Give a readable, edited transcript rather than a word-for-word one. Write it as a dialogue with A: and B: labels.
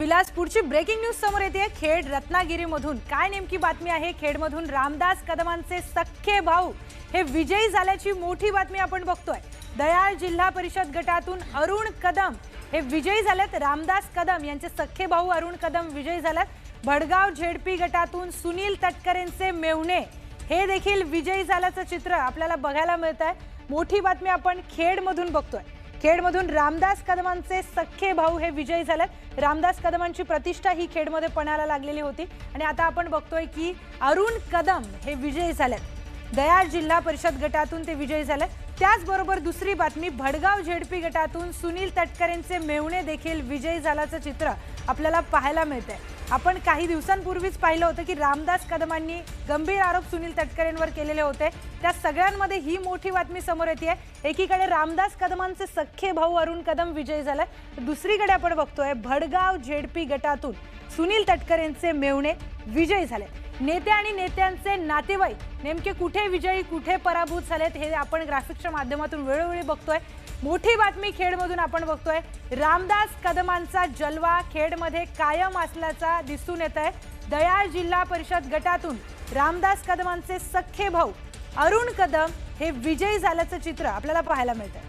A: बिलासपूरची breaking news समोर येते। खेड रत्नागिरीमधून काय नेमकी बातमी आहे? खेडमधून रामदास कदमांचे सख्खे भाऊ हे विजयी झाल्याची मोठी बातमी आपण बघतोय। दयाळ जिल्हा परिषद गटातून अरुण कदम हे विजयी झालेत। रामदास कदम यांचे सख्खे भाऊ अरुण कदम विजयी झालेत। भडगाव झेडपी गटातून सुनील तटकरेंचे मेवणे हे देखील विजयी झाल्याचं चित्र आपल्याला बघायला मिळतंय। मोठी बातमी आपण खेडमधून बघतोय। खेडमधून रामदास कदमांचे सख्खे भाऊ हे विजयी झालेत। रामदास कदमांची प्रतिष्ठा ही खेडमध्ये पणाला लागलेली होती आणि आता आपण बघतोय की अरुण कदम हे विजयी झालेत। दयाळ जिल्हा परिषद गटातून ते विजयी झालेत। त्याचबरोबर दुसरी बातमी, भडगाव झेडपी गटातून सुनील तटकरेंचे मेवणे देखील विजयी झाल्याचं चित्र आपल्याला पाहायला मिळतंय। आपण काही दिवसांपूर्वीच पाहिलं होतं की रामदास कदमांनी गंभीर आरोप सुनील तटकरेंवर केलेले होते। त्या सगळ्यांमध्ये ही मोठी बातमी समोर येते। एकीकडे रामदास कदमांचे सख्खे भाऊ अरुण कदम विजयी झाले, दुसरीकडे आपण बघतोय भडगाव झेडपी गटातून सुनील तटकरेंचे मेवणे विजयी झाले। नेते आणि नेत्यांचे नातेवाईक नेमके कुठे विजयी कुठे पराभूत झालेत हे आपण ग्राफिक्सच्या माध्यमातून वेळोवेळी बघतोय। मोठी बातमी खेडमधून आपण बघतोय, रामदास कदमांचा जलवा खेडमध्ये कायम असल्याचा दिसून येतंय। दयाळ जिल्हा परिषद गटातून रामदास कदमांचे सख्खे भाऊ अरुण कदम हे विजयी झाल्याचं चित्र आपल्याला पाहायला मिळतंय।